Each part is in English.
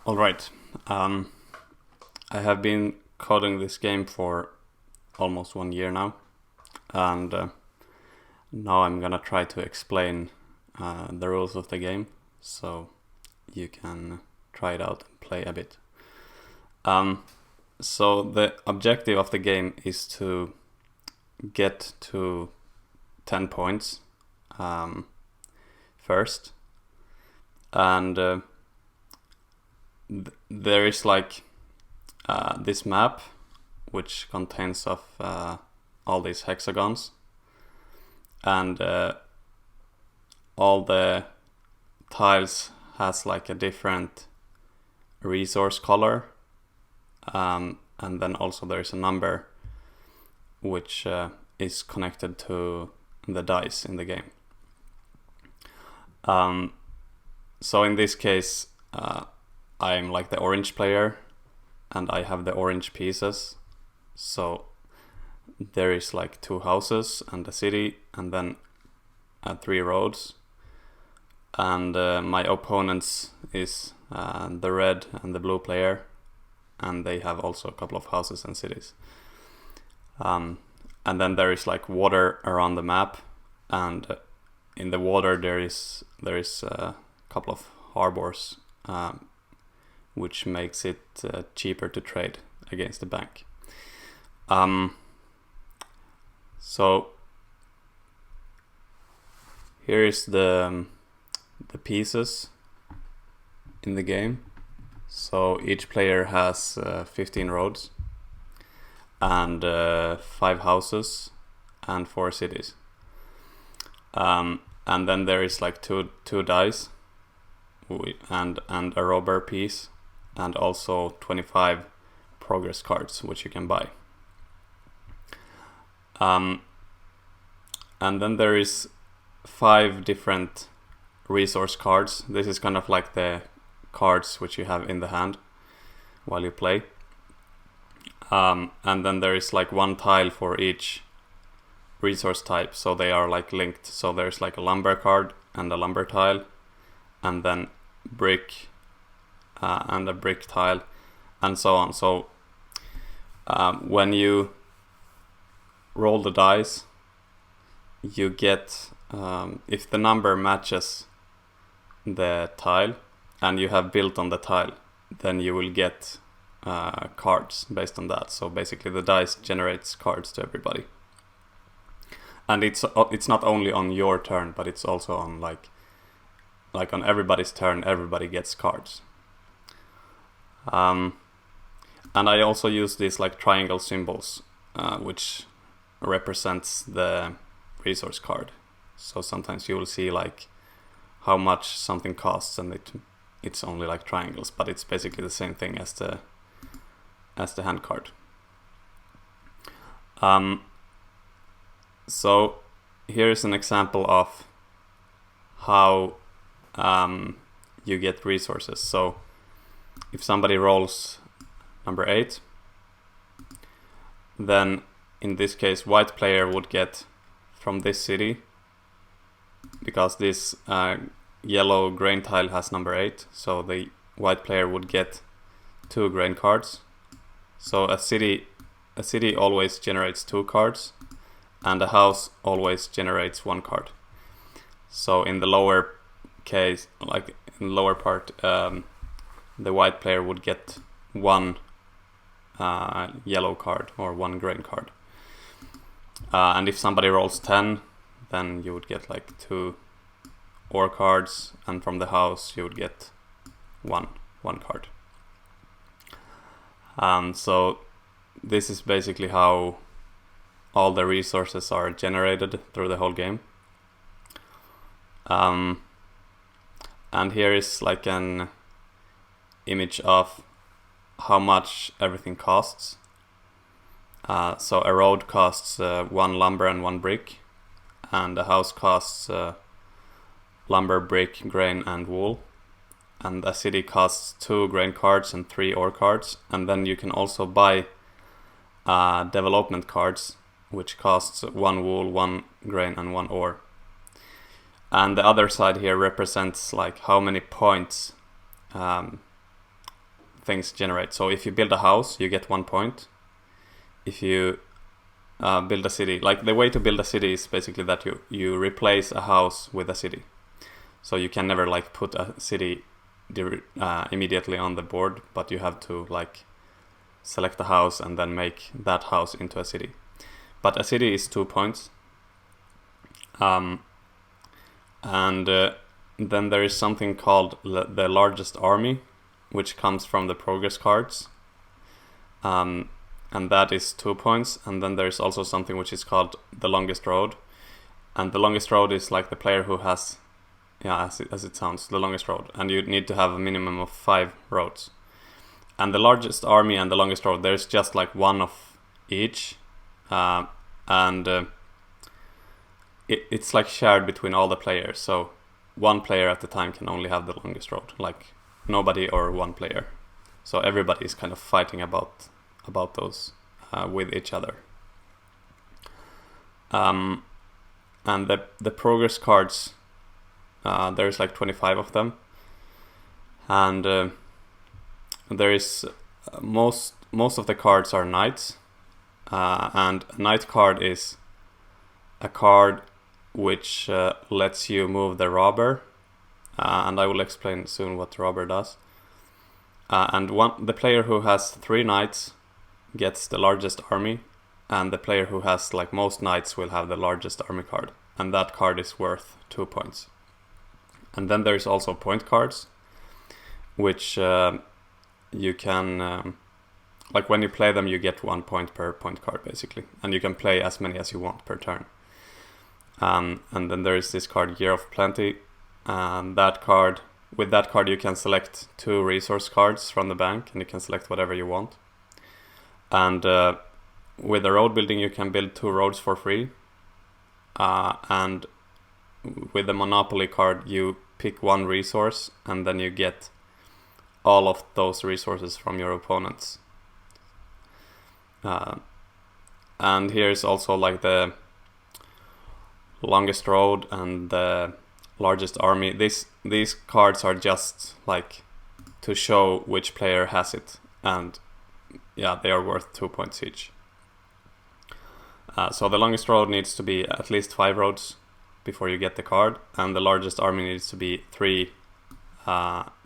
Alright, I have been coding this game for almost 1 year now, and now I'm gonna try to explain the rules of the game so you can try it out and play a bit. So the objective of the game is to get to 10 points first, and there is like this map which contains of all these hexagons, and all the tiles has like a different resource color, and then also there is a number which is connected to the dice in the game. So in this case I'm like the orange player and I have the orange pieces, so there is like 2 houses and a city and then 3 roads, and my opponents is the red and the blue player, and they have also a couple of houses and cities. And then there is like water around the map, and in the water there is a couple of harbors, which makes it cheaper to trade against the bank. So here is the pieces in the game. So each player has 15 roads and 5 houses and 4 cities. And then there is like two dice and a rubber piece, and also 25 progress cards which you can buy. And then there is 5 different resource cards. This is kind of like the cards which you have in the hand while you play. And then there is like 1 tile for each resource type, so they are like linked. So there's like a lumber card and a lumber tile, and then brick and a brick tile, and so on. So when you roll the dice, you get, if the number matches the tile and you have built on the tile, then you will get cards based on that. So basically the dice generates cards to everybody, and it's not only on your turn, but it's also on like on everybody's turn. Everybody gets cards. And I also use these like triangle symbols, which represents the resource card. So sometimes you will see like how much something costs, and it's only like triangles, but it's basically the same thing as the hand card. So here is an example of how you get resources. So if somebody rolls number 8, then in this case white player would get from this city, because this yellow grain tile has number 8, so the white player would get 2 grain cards. So a city always generates 2 cards, and a house always generates 1 card. So in the lower case, like in the lower part, the white player would get 1 yellow card or 1 grain card. And if somebody rolls 10, then you would get like 2 ore cards, and from the house you would get one card. So this is basically how all the resources are generated through the whole game. And here is like an image of how much everything costs. So a road costs 1 lumber and 1 brick, and a house costs lumber, brick, grain and wool, and a city costs 2 grain cards and 3 ore cards. And then you can also buy development cards, which costs 1 wool, 1 grain and 1 ore. And the other side here represents like how many points things generate. So if you build a house, you get 1 point. If you build a city, like the way to build a city is basically that you replace a house with a city. So you can never like put a city immediately on the board, but you have to like select a house and then make that house into a city. But a city is 2 points. Then there is something called the largest army, which comes from the progress cards. And that is 2 points. And then there's also something which is called the longest road. And the longest road is like the player who has, as it sounds, the longest road. And you need to have a minimum of 5 roads. And the largest army and the longest road, there's just like one of each. It's like shared between all the players. So one player at a time can only have the longest road, like nobody or one player. So everybody is kind of fighting about those with each other. And the progress cards, there's like 25 of them, and there is most of the cards are knights, and a knight card is a card which lets you move the robber, and I will explain soon what the robber does. And the player who has 3 knights gets the largest army, and the player who has like most knights will have the largest army card, and that card is worth 2 points. And then there's also point cards, which you can like when you play them, you get 1 point per point card basically, and you can play as many as you want per turn. And then there is this card, Year of Plenty, and with that card you can select 2 resource cards from the bank, and you can select whatever you want. And with the road building, you can build 2 roads for free. And with the Monopoly card, you pick 1 resource, and then you get all of those resources from your opponents. And here's also like the longest road and the largest army. These cards are just like to show which player has it, and they are worth 2 points each. So the longest road needs to be at least 5 roads before you get the card, and the largest army needs to be 3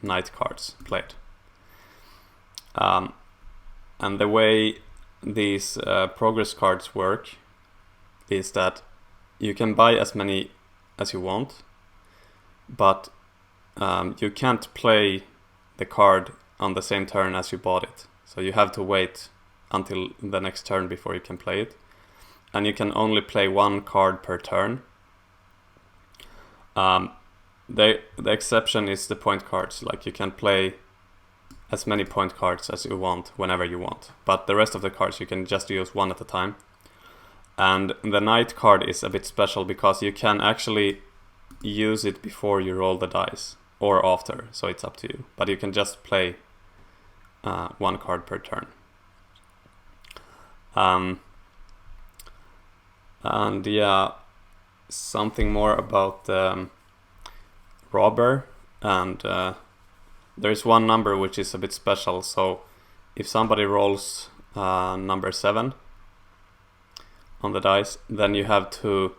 knight cards played. And the way these progress cards work is that you can buy as many as you want, but you can't play the card on the same turn as you bought it. So you have to wait until the next turn before you can play it. And you can only play 1 card per turn. The exception is the point cards. Like you can play as many point cards as you want whenever you want. But the rest of the cards you can just use 1 at a time. And the knight card is a bit special because you can actually use it before you roll the dice or after, so it's up to you. But you can just play 1 card per turn. And something more about the robber. And there's one number which is a bit special. So if somebody rolls number 7 on the dice, then you have to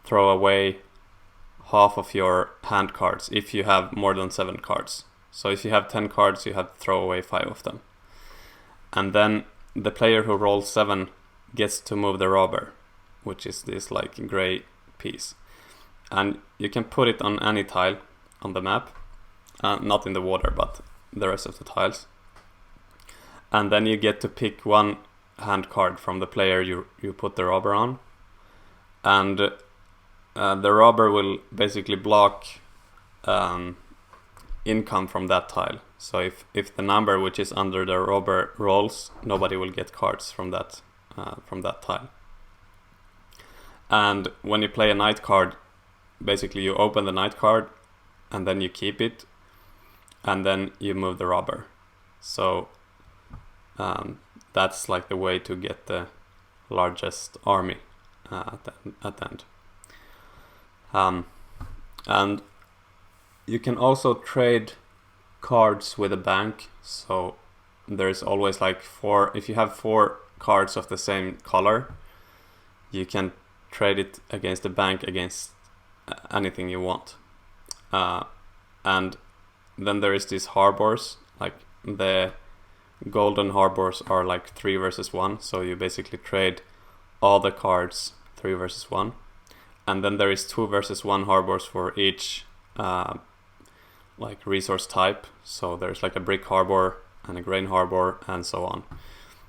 throw away half of your hand cards if you have more than 7 cards. So if you have 10 cards, you have to throw away 5 of them. And then the player who rolls 7 gets to move the robber, which is this like gray piece. And you can put it on any tile on the map, not in the water, but the rest of the tiles. And then you get to pick 1 hand card from the player you put the robber on. And the robber will basically block income from that tile. So if the number which is under the robber rolls, nobody will get cards from that tile. And when you play a knight card, basically you open the knight card and then you keep it, and then you move the robber. So that's like the way to get the largest army at the end. And you can also trade cards with a bank. So there's always like four. If you have 4 cards of the same color, you can trade it against the bank against anything you want. And then there is these harbors, like the golden harbors are like 3 versus 1, so you basically trade all the cards 3 versus 1. And then there is 2 versus 1 harbors for each like resource type. So there's like a brick harbor and a grain harbor and so on.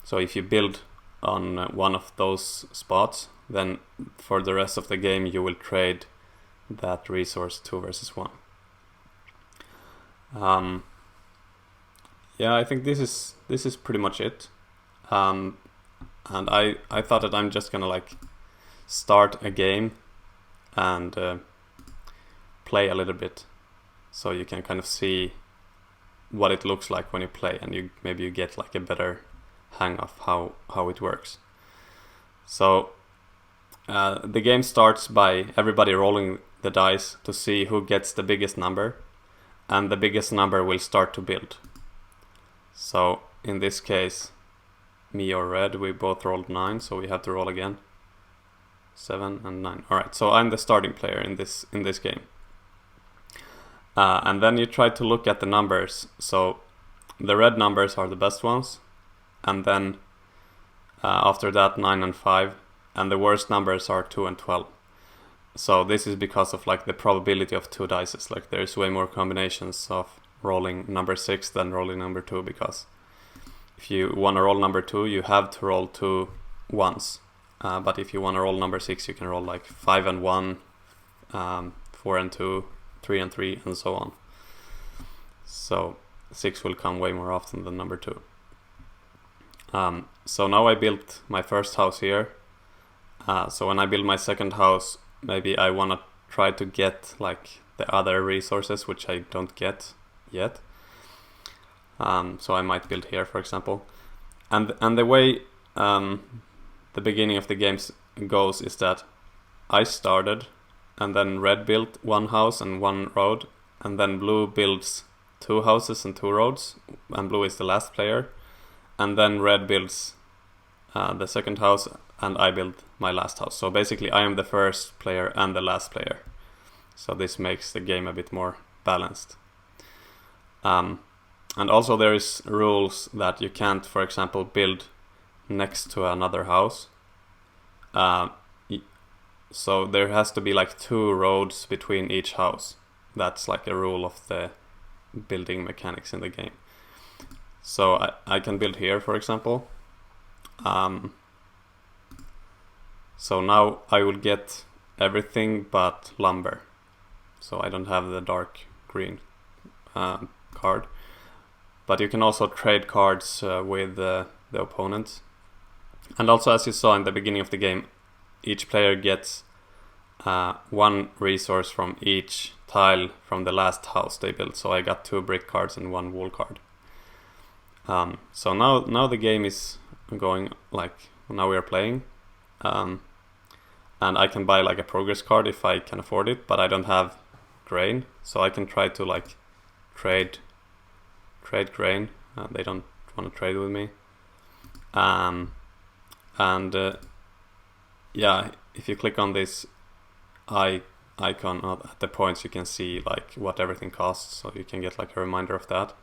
So if you build on one of those spots, then for the rest of the game you will trade that resource 2 versus 1. Yeah, I think this is pretty much it. And I thought that I'm just gonna like start a game and play a little bit, so you can kind of see what it looks like when you play, and maybe you get like a better hang of how it works. So the game starts by everybody rolling the dice to see who gets the biggest number, and the biggest number will start to build. So in this case, me or Red, we both rolled 9, so we have to roll again. 7 and 9. Alright, so I'm the starting player in this game. And then you try to look at the numbers. So the red numbers are the best ones, and then after that 9 and 5, and the worst numbers are 2 and 12. So this is because of like the probability of 2 dices. Like there's way more combinations of rolling number 6 than rolling number 2, because if you want to roll number 2, you have to roll 2 once. But if you want to roll number 6, you can roll like 5 and 1, 4 and 2, 3 and 3, and so on. So 6 will come way more often than number 2. So now I built my first house here. So when I build my second house, maybe I want to try to get like the other resources, which I don't get yet. So I might build here, for example. And the way the beginning of the game goes is that I started, and then red built 1 house and 1 road, and then blue builds 2 houses and 2 roads, and blue is the last player, and then red builds the second house, and I build my last house. So basically I am the first player and the last player. So this makes the game a bit more balanced. And also there is rules that you can't, for example, build next to another house. So there has to be like 2 roads between each house. That's like a rule of the building mechanics in the game. So I can build here, for example. So now I will get everything but lumber. So I don't have the dark green card. But you can also trade cards with the opponent. And also, as you saw in the beginning of the game, each player gets 1 resource from each tile from the last house they built. So I got 2 brick cards and 1 wool card. So now the game is going, like, now we are playing. And I can buy like a progress card if I can afford it, but I don't have grain. So I can try to like trade grain. They don't want to trade with me. Yeah, if you click on this icon at the points, you can see like what everything costs, so you can get like a reminder of that.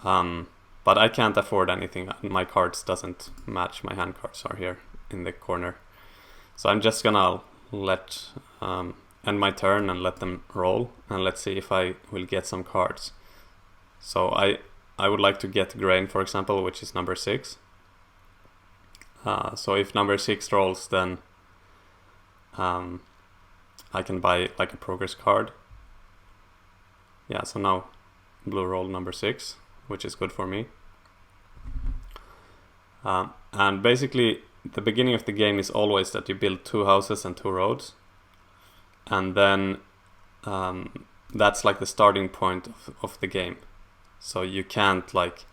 But I can't afford anything. My cards doesn't match. My hand cards are here in the corner. So I'm just gonna let end my turn and let them roll, and let's see if I will get some cards. So I would like to get grain, for example, which is number 6. So if number 6 rolls, then I can buy like a progress card. Yeah, so now blue rolled number 6, which is good for me. And basically the beginning of the game is always that you build 2 houses and 2 roads, and then that's like the starting point of the game. So you can't, like,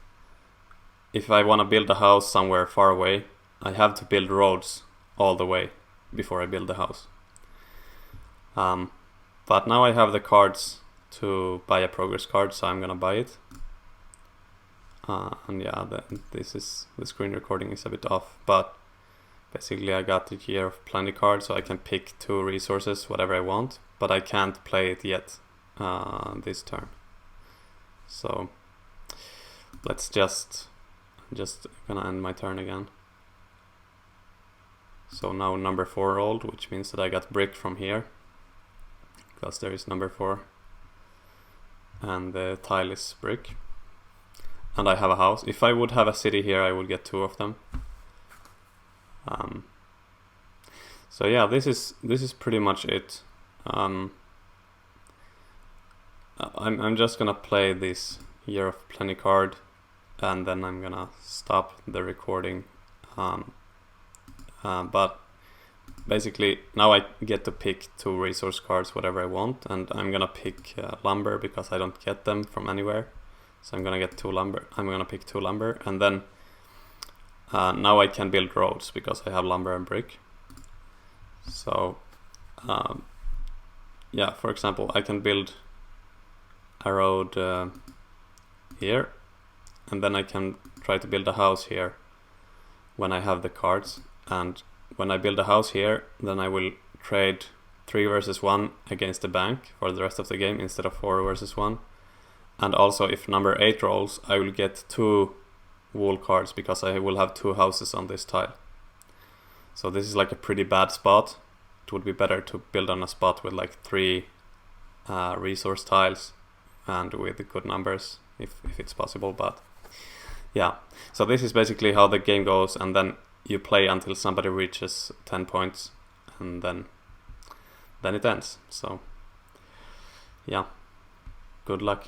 if I want to build a house somewhere far away, I have to build roads all the way before I build the house. But now I have the cards to buy a progress card, so I'm gonna buy it. And yeah, the screen recording is a bit off, but basically I got the Year of Plenty card, so I can pick 2 resources, whatever I want, but I can't play it yet this turn. So let's just gonna end my turn again. So now number 4 rolled, which means that I got brick from here, because there is number 4, and the tile is brick. And I have a house. If I would have a city here, I would get 2 of them. So yeah, this is pretty much it. I'm just gonna play this Year of Plenty card, and then I'm gonna stop the recording. But basically now I get to pick 2 resource cards, whatever I want, and I'm gonna pick lumber because I don't get them from anywhere. So I'm gonna get 2 lumber. I'm gonna pick 2 lumber, and then now I can build roads because I have lumber and brick. So yeah, for example, I can build a road here, and then I can try to build a house here when I have the cards. And when I build a house here, then I will trade 3 versus 1 against the bank for the rest of the game instead of 4 versus 1. And also, if number 8 rolls, I will get 2 wool cards because I will have 2 houses on this tile. So this is like a pretty bad spot. It would be better to build on a spot with like 3 resource tiles and with good numbers if it's possible. But yeah, so this is basically how the game goes, and then you play until somebody reaches 10 points, and then it ends. So yeah, good luck.